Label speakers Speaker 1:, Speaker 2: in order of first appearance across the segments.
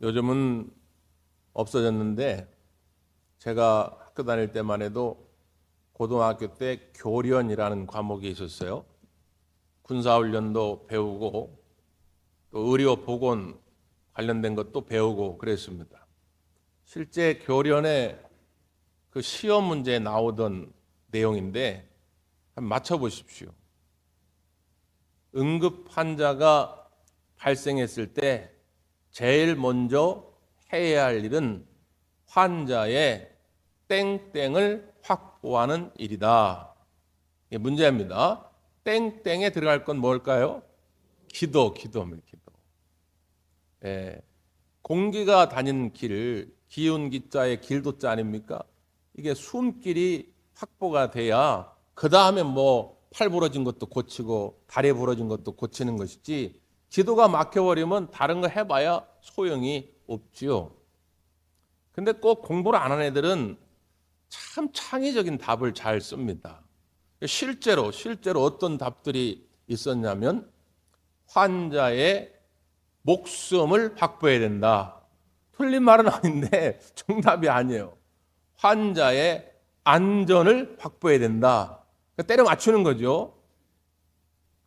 Speaker 1: 요즘은 없어졌는데 제가 학교 다닐 때만 해도 고등학교 때 교련이라는 과목이 있었어요. 군사훈련도 배우고 또 의료보건 관련된 것도 배우고 그랬습니다. 실제 교련에 그 시험 문제에 나오던 내용인데 한번 맞춰보십시오. 응급 환자가 발생했을 때 제일 먼저 해야 할 일은 환자의 땡땡을 확보하는 일이다. 이게 문제입니다. 땡땡에 들어갈 건 뭘까요? 기도입니다. 기도. 예, 공기가 다니는 길, 기운 기자의 길도자 아닙니까? 이게 숨길이 확보가 돼야 그 다음에 뭐 팔 부러진 것도 고치고 다리 부러진 것도 고치는 것이지, 기도가 막혀버리면 다른 거 해봐야 소용이 없지요. 근데 꼭 공부를 안 하는 애들은 참 창의적인 답을 잘 씁니다. 실제로 어떤 답들이 있었냐면, 환자의 목숨을 확보해야 된다. 틀린 말은 아닌데 정답이 아니에요. 환자의 안전을 확보해야 된다. 때려 맞추는 거죠.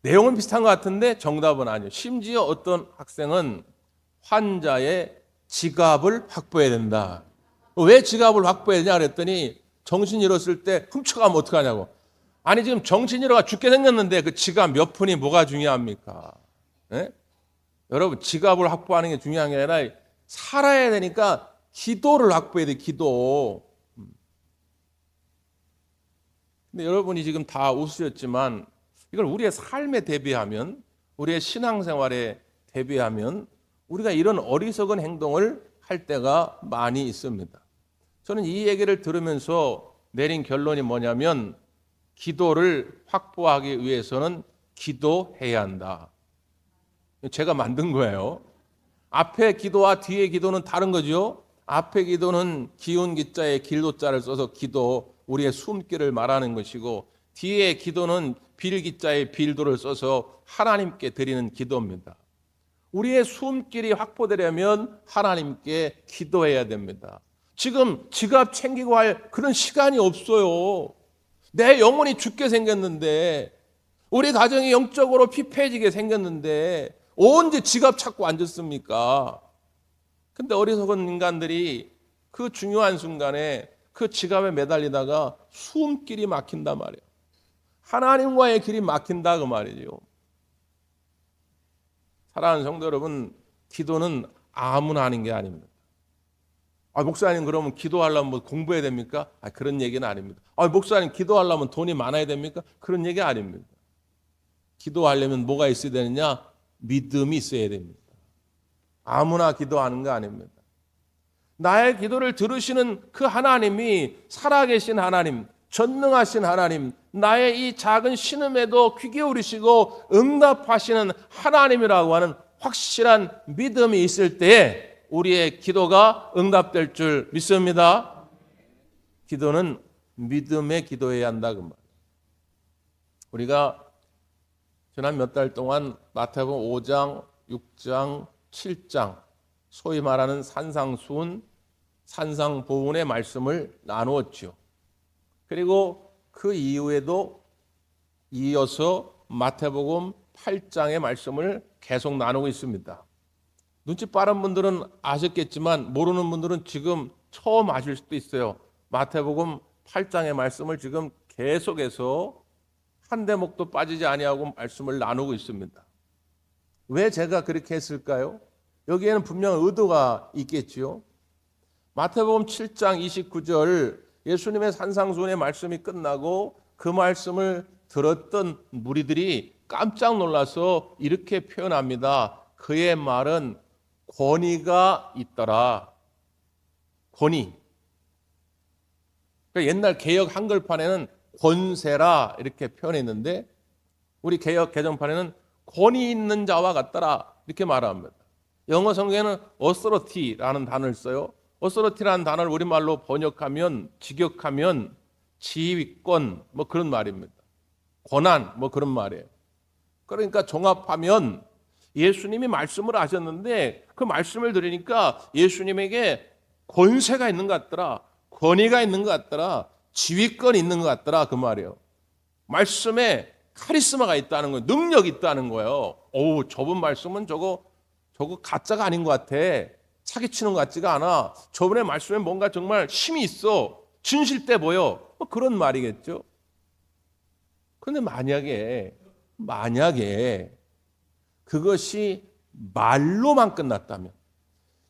Speaker 1: 내용은 비슷한 것 같은데 정답은 아니에요. 심지어 어떤 학생은 환자의 지갑을 확보해야 된다. 왜 지갑을 확보해야 되냐 그랬더니, 정신 잃었을 때 훔쳐가면 어떡하냐고. 아니 지금 정신 잃어가 죽게 생겼는데 그 지갑 몇 푼이 뭐가 중요합니까? 네? 여러분, 지갑을 확보하는 게 중요한 게 아니라 살아야 되니까 기도를 확보해야 돼. 기도. 근데 여러분이 지금 다 웃으셨지만 이걸 우리의 삶에 대비하면, 우리의 신앙생활에 대비하면 우리가 이런 어리석은 행동을 할 때가 많이 있습니다. 저는 이 얘기를 들으면서 내린 결론이 뭐냐면, 기도를 확보하기 위해서는 기도해야 한다. 제가 만든 거예요. 앞에 기도와 뒤에 기도는 다른 거죠. 앞에 기도는 기운 기자에 길도자를 써서 기도, 우리의 숨길을 말하는 것이고, 뒤에 기도는 빌 기자에 빌도를 써서 하나님께 드리는 기도입니다. 우리의 숨길이 확보되려면 하나님께 기도해야 됩니다. 지금 지갑 챙기고 할 그런 시간이 없어요. 내 영혼이 죽게 생겼는데, 우리 가정이 영적으로 피폐해지게 생겼는데 언제 지갑 찾고 앉았습니까? 근데 어리석은 인간들이 그 중요한 순간에 그 지갑에 매달리다가 숨길이 막힌단 말이에요. 하나님과의 길이 막힌다 그 말이죠. 사랑하는 성도 여러분, 기도는 아무나 하는 게 아닙니다. 목사님 그러면 기도하려면 뭐 공부해야 됩니까? 그런 얘기는 아닙니다. 목사님 기도하려면 돈이 많아야 됩니까? 그런 얘기 아닙니다. 기도하려면 뭐가 있어야 되느냐? 믿음이 있어야 됩니다. 아무나 기도하는 거 아닙니다. 나의 기도를 들으시는 그 하나님이 살아계신 하나님, 전능하신 하나님, 나의 이 작은 신음에도 귀 기울이시고 응답하시는 하나님이라고 하는 확실한 믿음이 있을 때에 우리의 기도가 응답될 줄 믿습니다. 기도는 믿음에 기도해야 한다 그 말. 우리가 지난 몇 달 동안 마태복음 5장, 6장, 7장, 소위 말하는 산상수훈, 산상보훈의 말씀을 나누었죠. 그리고 그 이후에도 이어서 마태복음 8장의 말씀을 계속 나누고 있습니다. 눈치 빠른 분들은 아셨겠지만 모르는 분들은 지금 처음 아실 수도 있어요. 마태복음 8장의 말씀을 지금 계속해서 한 대목도 빠지지 아니하고 말씀을 나누고 있습니다. 왜 제가 그렇게 했을까요? 여기에는 분명 의도가 있겠지요. 마태복음 7장 29절, 예수님의 산상수훈의 말씀이 끝나고 그 말씀을 들었던 무리들이 깜짝 놀라서 이렇게 표현합니다. 그의 말은 권위가 있더라. 권위. 그러니까 옛날 개역 한글판에는 권세라 이렇게 표현했는데, 우리 개역 개정판에는 권위 있는 자와 같더라 이렇게 말합니다. 영어 성경에는 authority라는 단어를 써요. authority라는 단어를 우리말로 번역하면, 직역하면 지휘권 뭐 그런 말입니다. 권한 뭐 그런 말이에요. 그러니까 종합하면 예수님이 말씀을 하셨는데 그 말씀을 들으니까 예수님에게 권세가 있는 것 같더라. 권위가 있는 것 같더라. 지휘권이 있는 것 같더라. 그 말이에요. 말씀에 카리스마가 있다는 거예요. 능력이 있다는 거예요. 오, 저분 말씀은 저거 가짜가 아닌 것 같아. 사기치는 것 같지가 않아. 저분의 말씀에 뭔가 정말 힘이 있어. 진실돼 보여. 뭐 그런 말이겠죠. 그런데 만약에 그것이 말로만 끝났다면,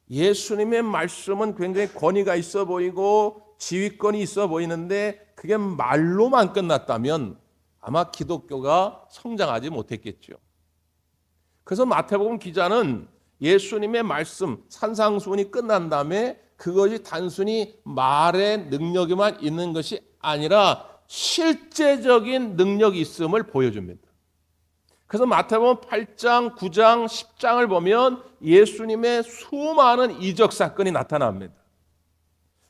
Speaker 1: 예수님의 말씀은 굉장히 권위가 있어 보이고 지휘권이 있어 보이는데 그게 말로만 끝났다면 아마 기독교가 성장하지 못했겠죠. 그래서 마태복음 기자는 예수님의 말씀 산상수훈이 끝난 다음에 그것이 단순히 말의 능력에만 있는 것이 아니라 실제적인 능력이 있음을 보여줍니다. 그래서 마태복음 8장, 9장, 10장을 보면 예수님의 수많은 이적 사건이 나타납니다.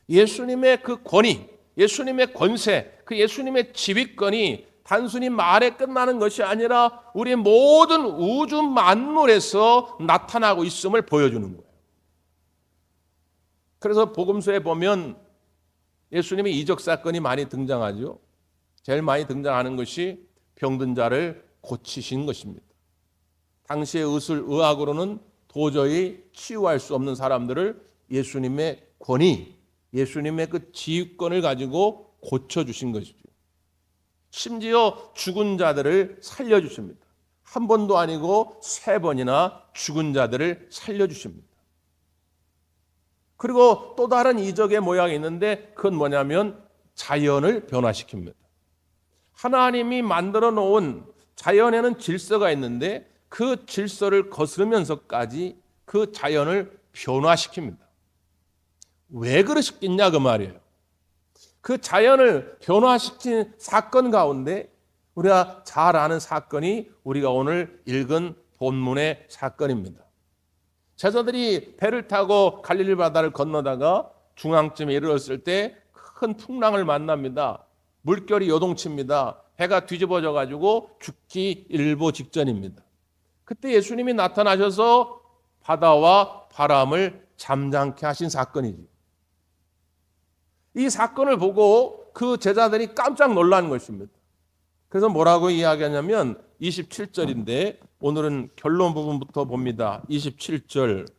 Speaker 1: 예수님의 그 권위, 예수님의 권세, 그 예수님의 지휘권이 단순히 말에 끝나는 것이 아니라 우리 모든 우주 만물에서 나타나고 있음을 보여주는 거예요. 그래서 복음서에 보면 예수님의 이적 사건이 많이 등장하죠. 제일 많이 등장하는 것이 병든 자를 고치신 것입니다. 당시의 의학으로는 도저히 치유할 수 없는 사람들을 예수님의 권위, 예수님의 그 지휘권을 가지고 고쳐주신 것이죠. 심지어 죽은 자들을 살려주십니다. 한 번도 아니고 3번이나 죽은 자들을 살려주십니다. 그리고 또 다른 이적의 모양이 있는데 그건 뭐냐면 자연을 변화시킵니다. 하나님이 만들어 놓은 자연에는 질서가 있는데 그 질서를 거스르면서까지 그 자연을 변화시킵니다. 왜 그러셨겠냐 그 말이에요. 그 자연을 변화시킨 사건 가운데 우리가 잘 아는 사건이 우리가 오늘 읽은 본문의 사건입니다. 제자들이 배를 타고 갈릴리 바다를 건너다가 중앙쯤에 이르렀을 때 큰 풍랑을 만납니다. 물결이 요동칩니다. 해가 뒤집어져 가지고 죽기 일보 직전입니다. 그때 예수님이 나타나셔서 바다와 바람을 잠잠케 하신 사건이죠. 이 사건을 보고 그 제자들이 깜짝 놀란 것입니다. 그래서 뭐라고 이야기하냐면 27절인데 오늘은 결론 부분부터 봅니다. 27절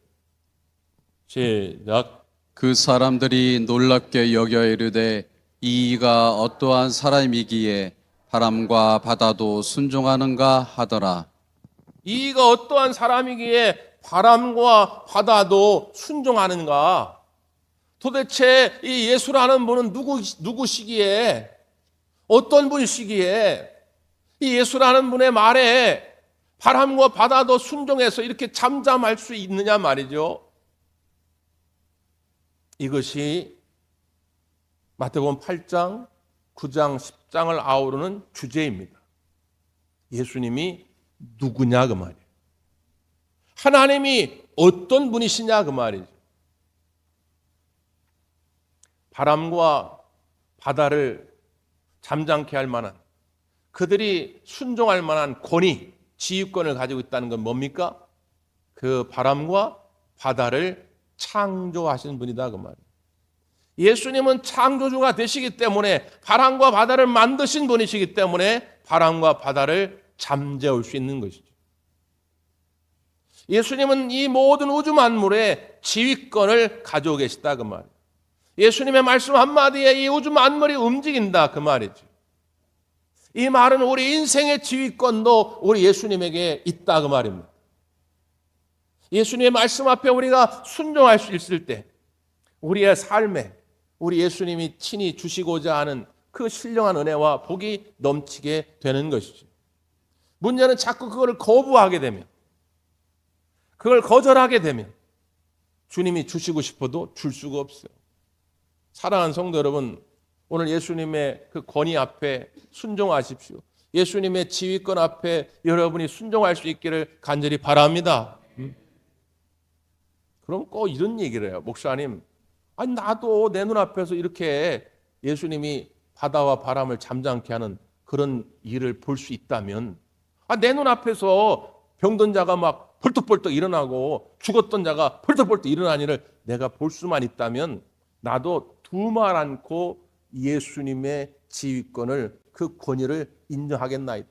Speaker 1: 시작.
Speaker 2: 그 사람들이 놀랍게 여겨 이르되 이가 어떠한 사람이기에 바람과 바다도 순종하는가 하더라.
Speaker 1: 이가 어떠한 사람이기에 바람과 바다도 순종하는가? 도대체 이 예수라는 분은 누구시기에, 어떤 분이시기에 이 예수라는 분의 말에 바람과 바다도 순종해서 이렇게 잠잠할 수 있느냐 말이죠. 이것이 마태복음 8장, 9장, 10장을 아우르는 주제입니다. 예수님이 누구냐 그 말이에요. 하나님이 어떤 분이시냐 그 말이죠. 바람과 바다를 잠잠케 할 만한, 그들이 순종할 만한 권위, 지휘권을 가지고 있다는 건 뭡니까? 그 바람과 바다를 창조하신 분이다 그 말이에요. 예수님은 창조주가 되시기 때문에 바람과 바다를 만드신 분이시기 때문에 바람과 바다를 잠재울 수 있는 것이죠. 예수님은 이 모든 우주 만물의 지휘권을 가지고 계시다 그 말이에요. 예수님의 말씀 한마디에 이 우주 만물이 움직인다 그 말이죠. 이 말은 우리 인생의 지휘권도 우리 예수님에게 있다 그 말입니다. 예수님의 말씀 앞에 우리가 순종할 수 있을 때 우리의 삶에 우리 예수님이 친히 주시고자 하는 그 신령한 은혜와 복이 넘치게 되는 것이죠. 문제는 자꾸 그걸 거부하게 되면, 그걸 거절하게 되면 주님이 주시고 싶어도 줄 수가 없어요. 사랑하는 성도 여러분, 오늘 예수님의 그 권위 앞에 순종하십시오. 예수님의 지휘권 앞에 여러분이 순종할 수 있기를 간절히 바랍니다. 그럼 꼭 이런 얘기를 해요. 목사님, 아니 나도 내 눈앞에서 이렇게 예수님이 바다와 바람을 잠잠케 하는 그런 일을 볼 수 있다면, 내 눈앞에서 병든 자가 막 벌떡벌떡 일어나고 죽었던 자가 벌떡벌떡 일어나니를 내가 볼 수만 있다면 나도 두말 않고 예수님의 지휘권을, 그 권위를 인정하겠나이다.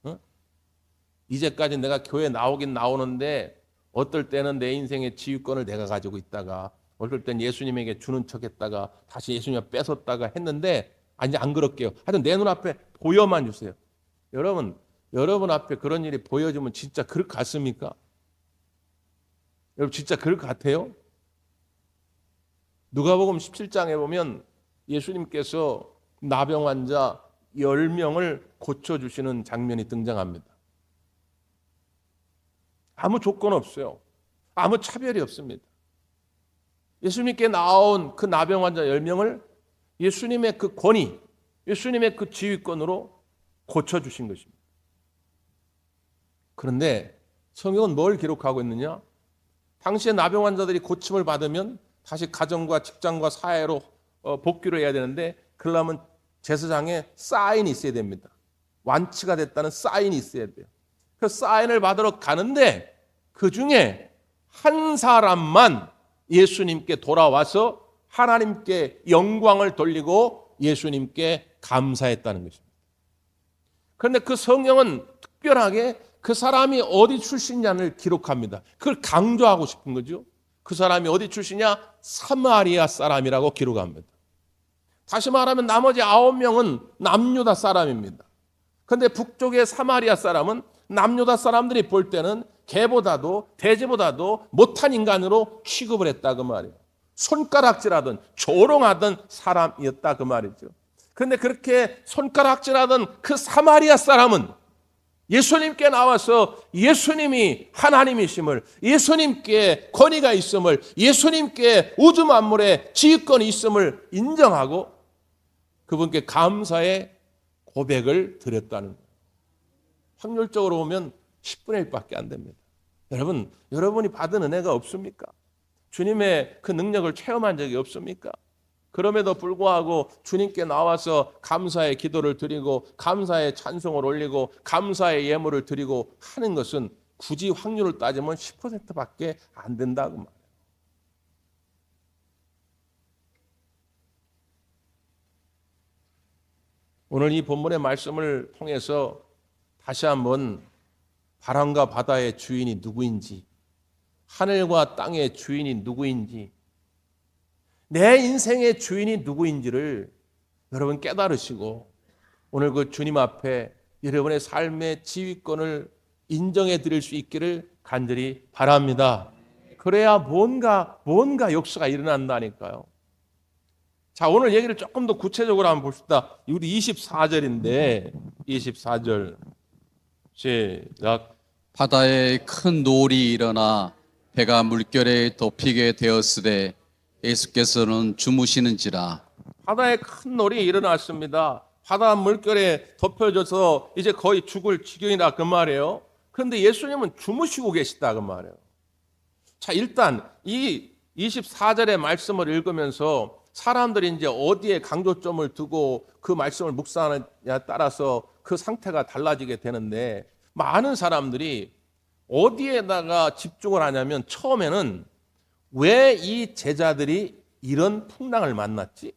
Speaker 1: 어? 이제까지 내가 교회 나오긴 나오는데 어떨 때는 내 인생의 지휘권을 내가 가지고 있다가 어떨 땐 예수님에게 주는 척했다가 다시 예수님을 뺏었다가 했는데 아니 안 그럴게요. 하여튼 내 눈앞에 보여만 주세요. 여러분 앞에 그런 일이 보여주면 진짜 그럴 것 같습니까? 여러분 진짜 그럴 것 같아요? 누가복음 17장에 보면 예수님께서 나병 환자 10명을 고쳐주시는 장면이 등장합니다. 아무 조건 없어요. 아무 차별이 없습니다. 예수님께 나온 그 나병 환자 10명을 예수님의 그 권위, 예수님의 그 지휘권으로 고쳐주신 것입니다. 그런데 성경은 뭘 기록하고 있느냐? 당시에 나병 환자들이 고침을 받으면 다시 가정과 직장과 사회로 복귀를 해야 되는데 그러려면 제사장에 사인이 있어야 됩니다. 완치가 됐다는 사인이 있어야 돼요. 그 사인을 받으러 가는데 그 중에 한 사람만 예수님께 돌아와서 하나님께 영광을 돌리고 예수님께 감사했다는 것입니다. 그런데 그 성경은 특별하게 그 사람이 어디 출신이냐를 기록합니다. 그걸 강조하고 싶은 거죠. 그 사람이 어디 출신이냐? 사마리아 사람이라고 기록합니다. 다시 말하면 나머지 9명은 남유다 사람입니다. 그런데 북쪽의 사마리아 사람은 남유다 사람들이 볼 때는 개보다도 돼지보다도 못한 인간으로 취급을 했다 그 말이에요. 손가락질하던 조롱하던 사람이었다 그 말이죠. 그런데 그렇게 손가락질하던 그 사마리아 사람은 예수님께 나와서 예수님이 하나님이심을, 예수님께 권위가 있음을, 예수님께 우주 만물의 지휘권이 있음을 인정하고 그분께 감사의 고백을 드렸다는 거예요. 확률적으로 보면 10분의 1밖에 안 됩니다. 여러분이 받은 은혜가 없습니까? 주님의 그 능력을 체험한 적이 없습니까? 그럼에도 불구하고 주님께 나와서 감사의 기도를 드리고 감사의 찬송을 올리고 감사의 예물을 드리고 하는 것은 굳이 확률을 따지면 10%밖에 안 된다고 말해요. 오늘 이 본문의 말씀을 통해서 다시 한번 바람과 바다의 주인이 누구인지, 하늘과 땅의 주인이 누구인지, 내 인생의 주인이 누구인지를 여러분 깨달으시고 오늘 그 주님 앞에 여러분의 삶의 지휘권을 인정해 드릴 수 있기를 간절히 바랍니다. 그래야 뭔가 역사가 일어난다니까요. 자, 오늘 얘기를 조금 더 구체적으로 한번 봅시다. 우리 24절인데 24절 시작.
Speaker 2: 바다에 큰 노을이 일어나 배가 물결에 덮이게 되었으되 예수께서는 주무시는지라.
Speaker 1: 바다에 큰 노을이 일어났습니다. 바다 물결에 덮여져서 이제 거의 죽을 지경이라 그 말이에요. 그런데 예수님은 주무시고 계시다 그 말이에요. 자, 일단 이 24절의 말씀을 읽으면서 사람들이 이제 어디에 강조점을 두고 그 말씀을 묵상하느냐에 따라서 그 상태가 달라지게 되는데 많은 사람들이 어디에다가 집중을 하냐면 처음에는 왜 이 제자들이 이런 풍랑을 만났지?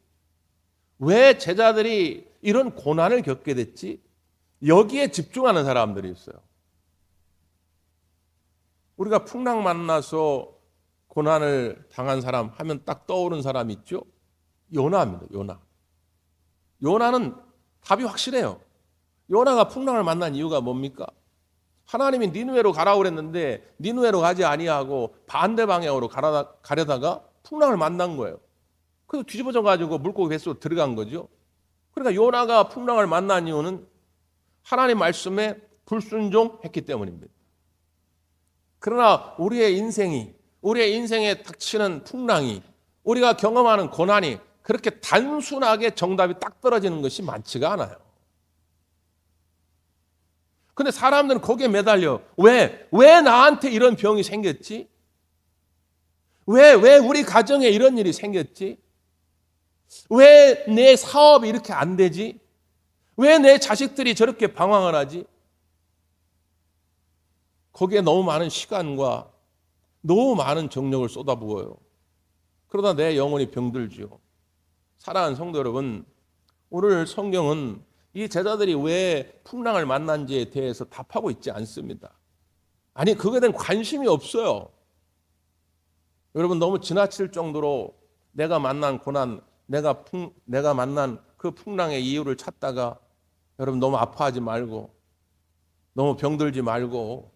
Speaker 1: 왜 제자들이 이런 고난을 겪게 됐지? 여기에 집중하는 사람들이 있어요. 우리가 풍랑 만나서 고난을 당한 사람 하면 딱 떠오르는 사람 있죠? 요나입니다. 요나는 답이 확실해요. 요나가 풍랑을 만난 이유가 뭡니까? 하나님이 니느웨로 가라고 그랬는데 니느웨로 가지 아니하고 반대 방향으로 가려다가 풍랑을 만난 거예요. 그래서 뒤집어져 가지고 물고기 뱃속으로 들어간 거죠. 그러니까 요나가 풍랑을 만난 이유는 하나님 말씀에 불순종했기 때문입니다. 그러나 우리의 인생에 닥치는 풍랑이, 우리가 경험하는 고난이 그렇게 단순하게 정답이 딱 떨어지는 것이 많지가 않아요. 근데 사람들은 거기에 매달려. 왜 나한테 이런 병이 생겼지? 왜 우리 가정에 이런 일이 생겼지? 왜 내 사업이 이렇게 안 되지? 왜 내 자식들이 저렇게 방황을 하지? 거기에 너무 많은 시간과 너무 많은 정력을 쏟아부어요. 그러다 내 영혼이 병들지요. 사랑하는 성도 여러분, 오늘 성경은 이 제자들이 왜 풍랑을 만난지에 대해서 답하고 있지 않습니다. 아니, 그거에 대한 관심이 없어요. 여러분, 너무 지나칠 정도로 내가 만난 고난, 내가 만난 그 풍랑의 이유를 찾다가 여러분 너무 아파하지 말고, 너무 병들지 말고,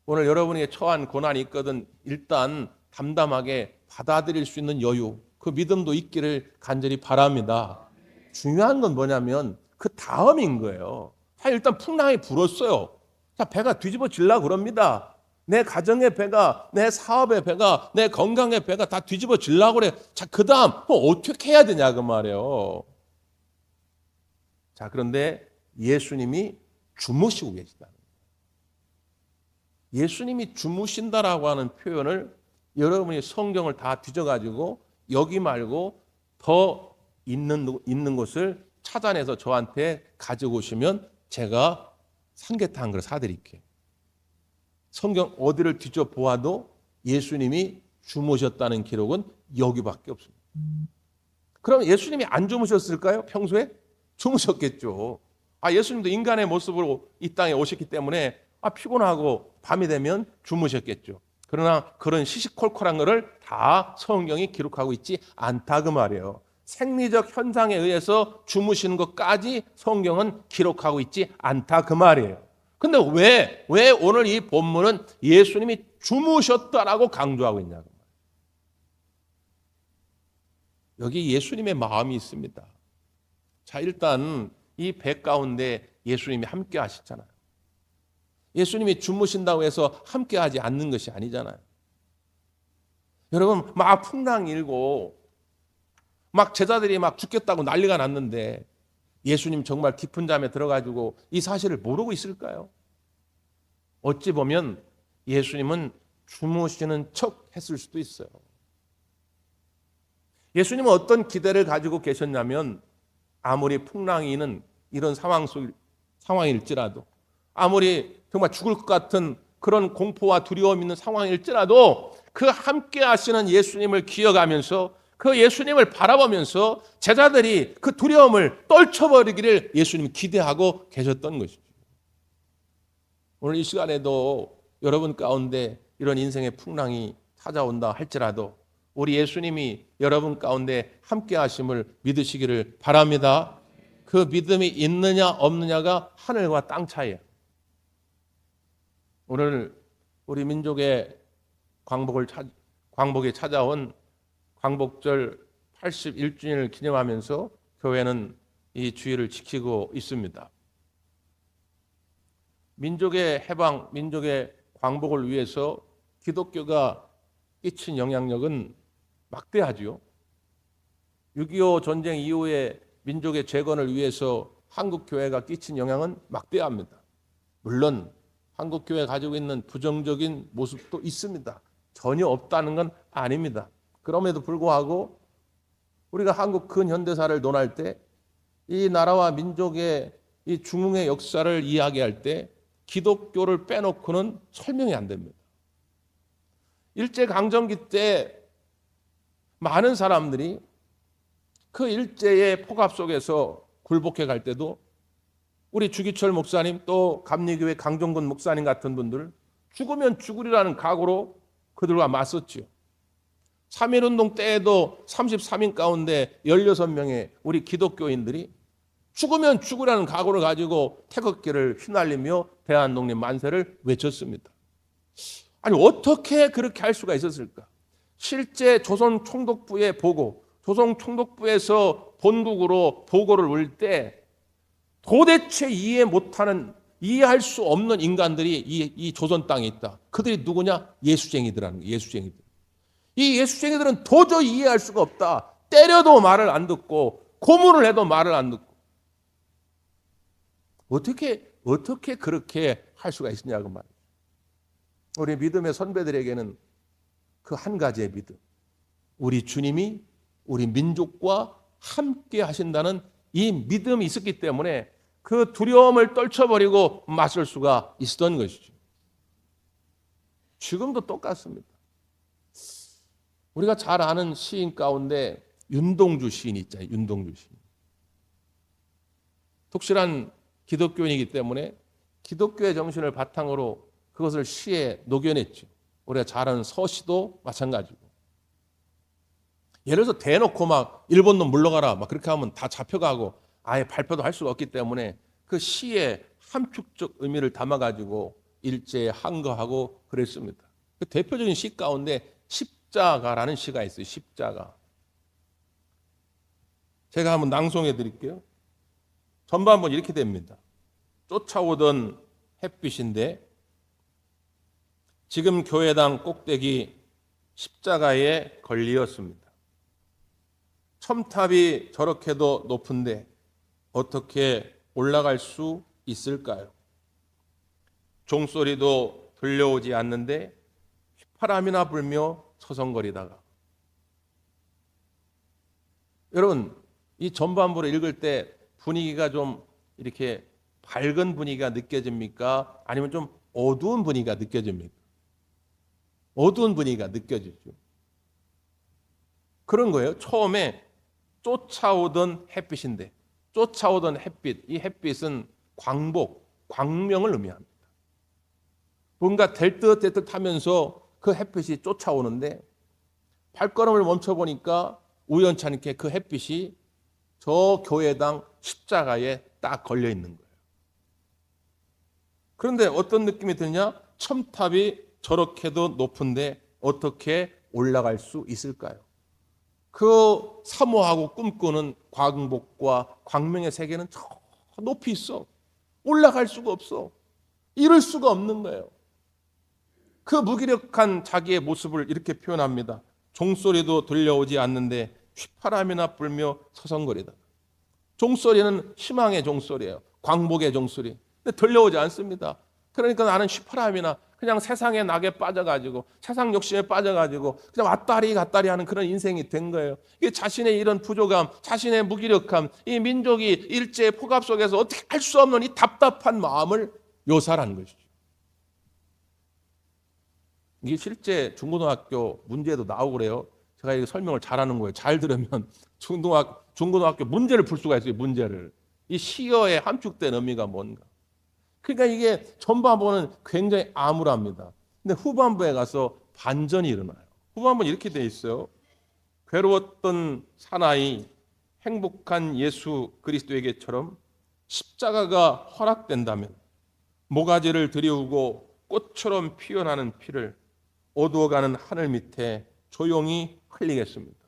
Speaker 1: 오늘 여러분이 처한 고난이 있거든 일단 담담하게 받아들일 수 있는 여유, 그 믿음도 있기를 간절히 바랍니다. 중요한 건 뭐냐면 그 다음인 거예요. 일단 풍랑이 불었어요. 자, 배가 뒤집어질라 그럽니다. 내 가정의 배가, 내 사업의 배가, 내 건강의 배가 다 뒤집어질라 그래. 자, 그 다음 어떻게 해야 되냐 그 말이에요. 자, 그런데 예수님이 주무시고 계시다. 예수님이 주무신다라고 하는 표현을 여러분이 성경을 다 뒤져가지고 여기 말고 더 있는 곳을 찾아내서 저한테 가지고 오시면 제가 삼계탕 한 그릇 사드릴게요. 성경 어디를 뒤져보아도 예수님이 주무셨다는 기록은 여기밖에 없습니다. 그럼 예수님이 안 주무셨을까요? 평소에? 주무셨겠죠. 예수님도 인간의 모습으로 이 땅에 오셨기 때문에 피곤하고 밤이 되면 주무셨겠죠. 그러나 그런 시시콜콜한 것을 다 성경이 기록하고 있지 않다 그 말이에요. 생리적 현상에 의해서 주무시는 것까지 성경은 기록하고 있지 않다 그 말이에요. 근데 왜 오늘 이 본문은 예수님이 주무셨다라고 강조하고 있냐고. 여기 예수님의 마음이 있습니다. 자, 일단 이 배 가운데 예수님이 함께 하시잖아요. 예수님이 주무신다고 해서 함께 하지 않는 것이 아니잖아요. 여러분, 막 풍랑 일고 막 제자들이 막 죽겠다고 난리가 났는데 예수님 정말 깊은 잠에 들어가지고 이 사실을 모르고 있을까요? 어찌 보면 예수님은 주무시는 척 했을 수도 있어요. 예수님은 어떤 기대를 가지고 계셨냐면 아무리 풍랑이 있는 이런 상황일지라도 아무리 정말 죽을 것 같은 그런 공포와 두려움 있는 상황일지라도 그 함께 하시는 예수님을 기억하면서 그 예수님을 바라보면서 제자들이 그 두려움을 떨쳐버리기를 예수님이 기대하고 계셨던 것이죠. 오늘 이 시간에도 여러분 가운데 이런 인생의 풍랑이 찾아온다 할지라도 우리 예수님이 여러분 가운데 함께 하심을 믿으시기를 바랍니다. 그 믿음이 있느냐 없느냐가 하늘과 땅 차이예요. 오늘 우리 민족의 광복이 찾아온 광복절 81주년을 기념하면서 교회는 이 주의를 지키고 있습니다. 민족의 해방, 민족의 광복을 위해서 기독교가 끼친 영향력은 막대하지요. 6.25 전쟁 이후에 민족의 재건을 위해서 한국교회가 끼친 영향은 막대합니다. 물론 한국교회가 가지고 있는 부정적인 모습도 있습니다. 전혀 없다는 건 아닙니다. 그럼에도 불구하고 우리가 한국 근현대사를 논할 때 이 나라와 민족의 이 중흥의 역사를 이야기할 때 기독교를 빼놓고는 설명이 안 됩니다. 일제강점기 때 많은 사람들이 그 일제의 폭압 속에서 굴복해 갈 때도 우리 주기철 목사님 또 감리교회 강정근 목사님 같은 분들 죽으면 죽으리라는 각오로 그들과 맞섰지요. 3.1운동 때에도 33인 가운데 16명의 우리 기독교인들이 죽으면 죽으라는 각오를 가지고 태극기를 휘날리며 대한독립 만세를 외쳤습니다. 아니 어떻게 그렇게 할 수가 있었을까? 실제 조선 총독부의 보고, 조선 총독부에서 본국으로 보고를 올 때 도대체 이해할 수 없는 인간들이 이 조선 땅에 있다. 그들이 누구냐? 예수쟁이들하는 거예요. 예수쟁이들. 이 예수쟁이들은 도저히 이해할 수가 없다. 때려도 말을 안 듣고 고문을 해도 말을 안 듣고 어떻게 그렇게 할 수가 있느냐고 말이에요. 우리 믿음의 선배들에게는 그 한 가지의 믿음, 우리 주님이 우리 민족과 함께 하신다는 이 믿음이 있었기 때문에 그 두려움을 떨쳐버리고 맞설 수가 있었던 것이죠. 지금도 똑같습니다. 우리가 잘 아는 시인 가운데 윤동주 시인이 있잖아요. 윤동주 시인. 독실한 기독교인이기 때문에 기독교의 정신을 바탕으로 그것을 시에 녹여냈죠. 우리가 잘 아는 서시도 마찬가지고. 예를 들어서 대놓고 막 일본 놈 물러가라 막 그렇게 하면 다 잡혀가고 아예 발표도 할 수가 없기 때문에 그 시에 함축적 의미를 담아가지고 일제에 항거하고 그랬습니다. 그 대표적인 시 가운데 십자가라는 시가 있어요. 십자가. 제가 한번 낭송해 드릴게요. 전반부는 이렇게 됩니다. 쫓아오던 햇빛인데 지금 교회당 꼭대기 십자가에 걸리었습니다. 첨탑이 저렇게도 높은데 어떻게 올라갈 수 있을까요? 종소리도 들려오지 않는데 휘파람이나 불며 서성거리다가. 여러분, 이 전반부를 읽을 때 분위기가 좀 이렇게 밝은 분위기가 느껴집니까? 아니면 좀 어두운 분위기가 느껴집니까? 어두운 분위기가 느껴지죠. 그런 거예요. 처음에 쫓아오던 햇빛인데, 쫓아오던 햇빛, 이 햇빛은 광복, 광명을 의미합니다. 뭔가 될 듯 될 듯 하면서 그 햇빛이 쫓아오는데 발걸음을 멈춰보니까 우연찮게 그 햇빛이 저 교회당 십자가에 딱 걸려 있는 거예요. 그런데 어떤 느낌이 드냐? 첨탑이 저렇게도 높은데 어떻게 올라갈 수 있을까요? 그 사모하고 꿈꾸는 광복과 광명의 세계는 저 높이 있어. 올라갈 수가 없어. 이룰 수가 없는 거예요. 그 무기력한 자기의 모습을 이렇게 표현합니다. 종소리도 들려오지 않는데 휘파람이나 불며 서성거리다. 종소리는 희망의 종소리예요. 광복의 종소리. 근데 들려오지 않습니다. 그러니까 나는 휘파람이나 그냥 세상의 낙에 빠져가지고 세상 욕심에 빠져가지고 그냥 왔다리 갔다리 하는 그런 인생이 된 거예요. 이게 자신의 이런 부족함, 자신의 무기력함, 이 민족이 일제의 폭압 속에서 어떻게 할 수 없는 이 답답한 마음을 묘사한 것이죠. 이게 실제 중고등학교 문제도 나오고 그래요. 제가 이거 설명을 잘하는 거예요. 잘 들으면 중고등학교 문제를 풀 수가 있어요. 문제를. 이 시어에 함축된 의미가 뭔가. 그러니까 이게 전반부는 굉장히 암울합니다. 근데 후반부에 가서 반전이 일어나요. 후반부는 이렇게 돼 있어요. 괴로웠던 사나이 행복한 예수 그리스도에게처럼 십자가가 허락된다면 모가지를 들이우고 꽃처럼 피어나는 피를 어두워가는 하늘 밑에 조용히 흘리겠습니다.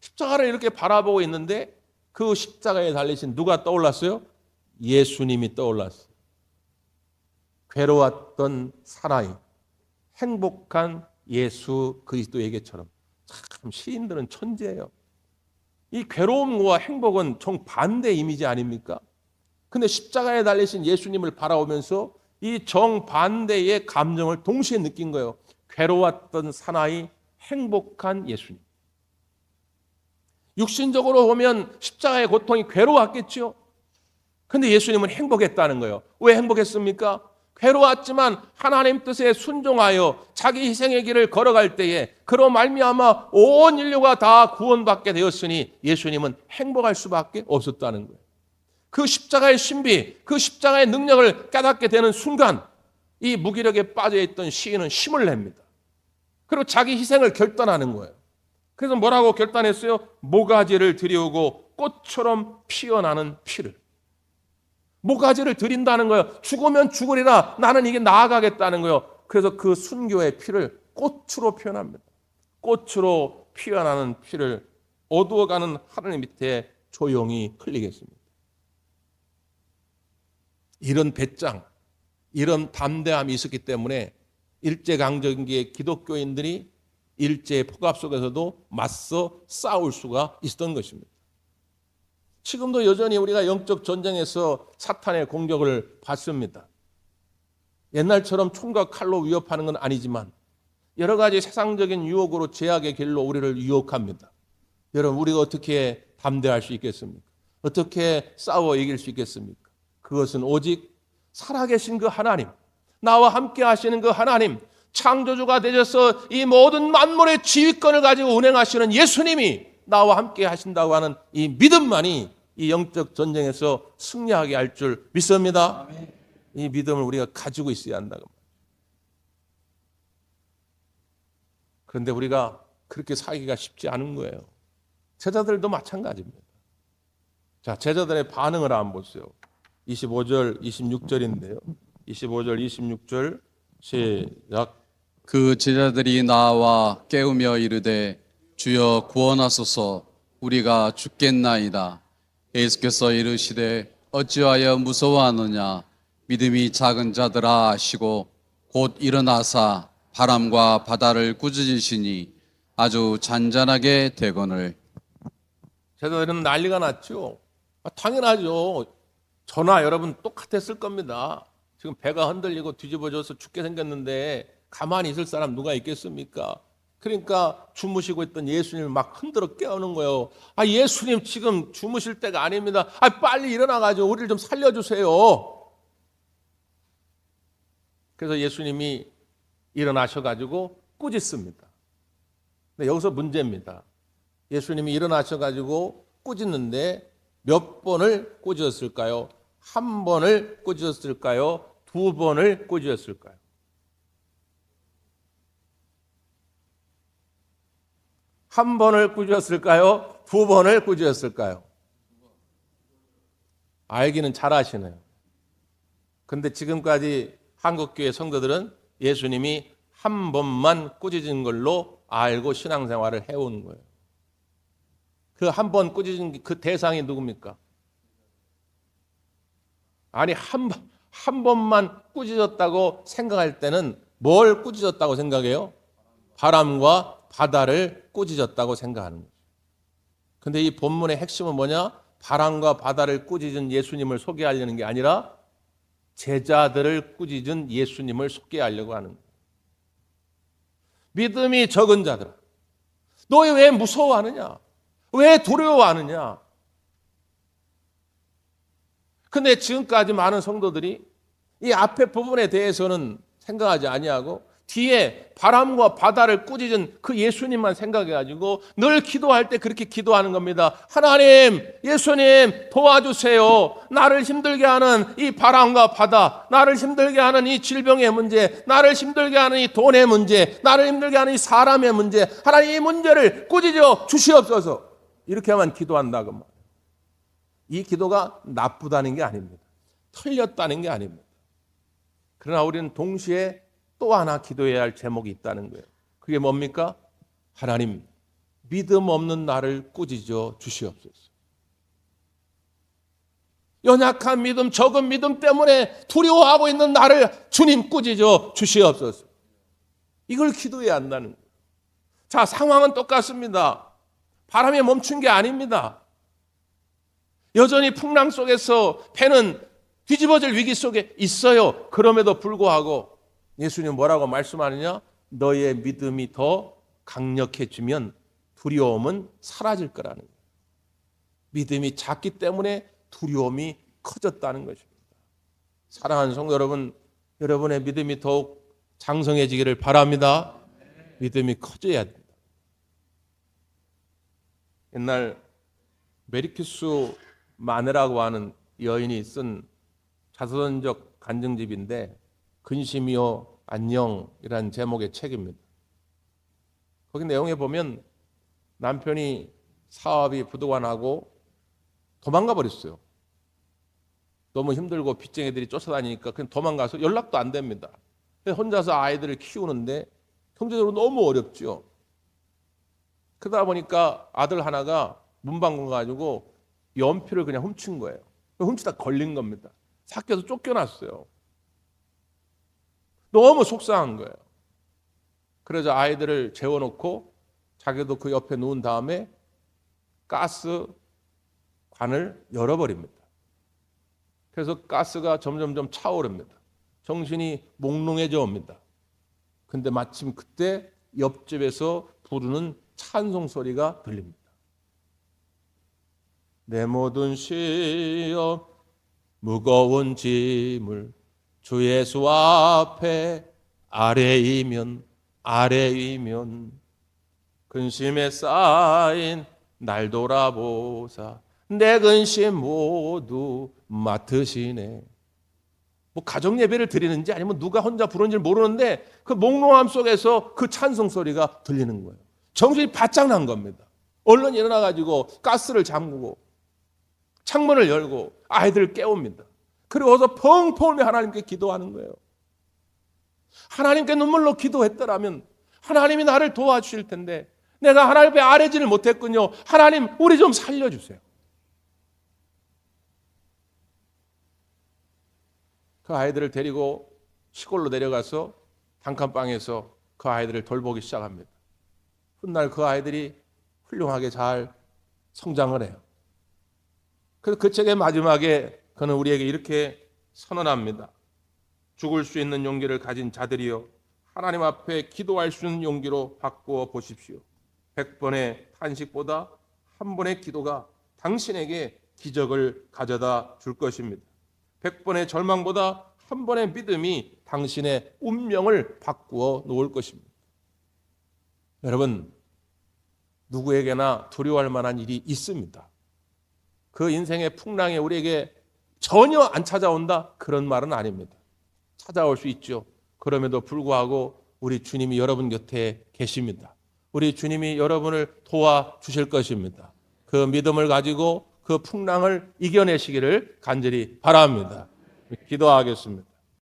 Speaker 1: 십자가를 이렇게 바라보고 있는데 그 십자가에 달리신 누가 떠올랐어요? 예수님이 떠올랐어요. 괴로웠던 사나이, 행복한 예수 그리스도에게처럼. 참 시인들은 천재예요. 이 괴로움과 행복은 정반대 이미지 아닙니까? 근데 십자가에 달리신 예수님을 바라보면서 이 정반대의 감정을 동시에 느낀 거예요. 괴로웠던 사나이, 행복한 예수님. 육신적으로 보면 십자가의 고통이 괴로웠겠죠. 근데 예수님은 행복했다는 거예요. 왜 행복했습니까? 괴로웠지만 하나님 뜻에 순종하여 자기 희생의 길을 걸어갈 때에 그로 말미암아 온 인류가 다 구원받게 되었으니 예수님은 행복할 수밖에 없었다는 거예요. 그 십자가의 신비, 그 십자가의 능력을 깨닫게 되는 순간 이 무기력에 빠져있던 시인은 힘을 냅니다. 그리고 자기 희생을 결단하는 거예요. 그래서 뭐라고 결단했어요? 모가지를 들이우고 꽃처럼 피어나는 피를. 모가지를 드린다는 거예요. 죽으면 죽으리라. 나는 이게 나아가겠다는 거예요. 그래서 그 순교의 피를 꽃으로 표현합니다. 꽃으로 피어나는 피를 어두워가는 하늘 밑에 조용히 흘리겠습니다. 이런 배짱, 이런 담대함이 있었기 때문에 일제강점기의 기독교인들이 일제의 폭압 속에서도 맞서 싸울 수가 있었던 것입니다. 지금도 여전히 우리가 영적 전쟁에서 사탄의 공격을 받습니다. 옛날처럼 총과 칼로 위협하는 건 아니지만 여러 가지 세상적인 유혹으로 제약의 길로 우리를 유혹합니다. 여러분, 우리가 어떻게 담대할 수 있겠습니까? 어떻게 싸워 이길 수 있겠습니까? 그것은 오직 살아계신 그 하나님, 나와 함께 하시는 그 하나님, 창조주가 되셔서 이 모든 만물의 지휘권을 가지고 운행하시는 예수님이 나와 함께 하신다고 하는 이 믿음만이 이 영적 전쟁에서 승리하게 할 줄 믿습니다. 이 믿음을 우리가 가지고 있어야 한다고. 그런데 우리가 그렇게 살기가 쉽지 않은 거예요. 제자들도 마찬가지입니다. 자, 제자들의 반응을 한번 보세요. 25절, 26절인데요. 25절, 26절 시작.
Speaker 2: 그 제자들이 나와 깨우며 이르되 주여 구원하소서 우리가 죽겠나이다. 예수께서 이르시되 어찌하여 무서워하느냐 믿음이 작은 자들아 하시고 곧 일어나사 바람과 바다를 꾸짖으시니 아주 잔잔하게 되거늘.
Speaker 1: 제자들은 난리가 났죠. 당연하죠. 저나 여러분 똑같았을 겁니다. 지금 배가 흔들리고 뒤집어져서 죽게 생겼는데 가만히 있을 사람 누가 있겠습니까? 그러니까 주무시고 있던 예수님을 막 흔들어 깨우는 거예요. 예수님 지금 주무실 때가 아닙니다. 빨리 일어나가지고 우리를 좀 살려주세요. 그래서 예수님이 일어나셔가지고 꾸짖습니다. 근데 여기서 문제입니다. 예수님이 일어나셔가지고 꾸짖는데 몇 번을 꾸짖었을까요? 한 번을 꾸짖었을까요? 두 번을 꾸짖었을까요? 한 번을 꾸짖었을까요? 두 번을 꾸짖었을까요? 알기는 잘하시네요. 근데 지금까지 한국교회 성도들은 예수님이 한 번만 꾸짖은 걸로 알고 신앙생활을 해오는 거예요. 그 한 번 꾸짖은 그 대상이 누굽니까? 아니 한 번만 꾸짖었다고 생각할 때는 뭘 꾸짖었다고 생각해요? 바람과 바다를 꾸짖었다고 생각하는 거죠. 근데 이 본문의 핵심은 뭐냐? 바람과 바다를 꾸짖은 예수님을 소개하려는 게 아니라 제자들을 꾸짖은 예수님을 소개하려고 하는 거예요. 믿음이 적은 자들아, 너희 왜 무서워하느냐? 왜 두려워하느냐? 근데 지금까지 많은 성도들이 이 앞에 부분에 대해서는 생각하지 아니하고 뒤에 바람과 바다를 꾸짖은 그 예수님만 생각해가지고 늘 기도할 때 그렇게 기도하는 겁니다. 하나님, 예수님 도와주세요. 나를 힘들게 하는 이 바람과 바다, 나를 힘들게 하는 이 질병의 문제, 나를 힘들게 하는 이 돈의 문제, 나를 힘들게 하는 이 사람의 문제, 하나님 이 문제를 꾸짖어 주시옵소서. 이렇게만 기도한다고 말이에요. 이 기도가 나쁘다는 게 아닙니다. 틀렸다는 게 아닙니다. 그러나 우리는 동시에 또 하나 기도해야 할 제목이 있다는 거예요. 그게 뭡니까? 하나님, 믿음 없는 나를 꾸짖어 주시옵소서. 연약한 믿음, 적은 믿음 때문에 두려워하고 있는 나를 주님 꾸짖어 주시옵소서. 이걸 기도해야 한다는 거예요. 자, 상황은 똑같습니다. 바람이 멈춘 게 아닙니다. 여전히 풍랑 속에서 배는 뒤집어질 위기 속에 있어요. 그럼에도 불구하고 예수님 뭐라고 말씀하느냐? 너의 믿음이 더 강력해지면 두려움은 사라질 거라는 거예요. 믿음이 작기 때문에 두려움이 커졌다는 것입니다. 사랑하는 성도 여러분, 여러분의 믿음이 더욱 장성해지기를 바랍니다. 믿음이 커져야 됩니다. 옛날 메리큐스 마네라고 하는 여인이 쓴 자서전적 간증집인데 근심이요 안녕이라는 제목의 책입니다. 거기 내용에 보면 남편이 사업이 부도가 나고 도망가 버렸어요. 너무 힘들고 빚쟁이들이 쫓아다니니까 그냥 도망가서 연락도 안 됩니다. 혼자서 아이들을 키우는데 경제적으로 너무 어렵죠. 그러다 보니까 아들 하나가 문방구 가지고 연필을 그냥 훔친 거예요. 훔치다 걸린 겁니다. 삭혀서 쫓겨났어요. 너무 속상한 거예요. 그래서 아이들을 재워놓고 자기도 그 옆에 누운 다음에 가스 관을 열어버립니다. 그래서 가스가 점점점 차오릅니다. 정신이 몽롱해져 옵니다. 근데 마침 그때 옆집에서 부르는 찬송 소리가 들립니다. 내 모든 시험 무거운 짐을 주 예수 앞에 아래이면 근심에 쌓인 날 돌아보사 내 근심 모두 맡으시네. 뭐 가정 예배를 드리는지 아니면 누가 혼자 부르는지 모르는데 그 몽롱함 속에서 그 찬송 소리가 들리는 거예요. 정신이 바짝 난 겁니다. 얼른 일어나 가지고 가스를 잠그고 창문을 열고 아이들을 깨웁니다. 그리고서 펑펑 울며 하나님께 기도하는 거예요. 하나님께 눈물로 기도했더라면 하나님이 나를 도와주실 텐데 내가 하나님 앞에 아뢰지를 못했군요. 하나님 우리 좀 살려주세요. 그 아이들을 데리고 시골로 내려가서 단칸방에서 그 아이들을 돌보기 시작합니다. 훗날 그 아이들이 훌륭하게 잘 성장을 해요. 그래서 그 책의 마지막에 그는 우리에게 이렇게 선언합니다. 죽을 수 있는 용기를 가진 자들이여 하나님 앞에 기도할 수 있는 용기로 바꾸어 보십시오. 100번의 탄식보다 한 번의 기도가 당신에게 기적을 가져다 줄 것입니다. 100번의 절망보다 한 번의 믿음이 당신의 운명을 바꾸어 놓을 것입니다. 여러분, 누구에게나 두려워할 만한 일이 있습니다. 그 인생의 풍랑이 우리에게 전혀 안 찾아온다? 그런 말은 아닙니다. 찾아올 수 있죠. 그럼에도 불구하고 우리 주님이 여러분 곁에 계십니다. 우리 주님이 여러분을 도와주실 것입니다. 그 믿음을 가지고 그 풍랑을 이겨내시기를 간절히 바랍니다. 기도하겠습니다.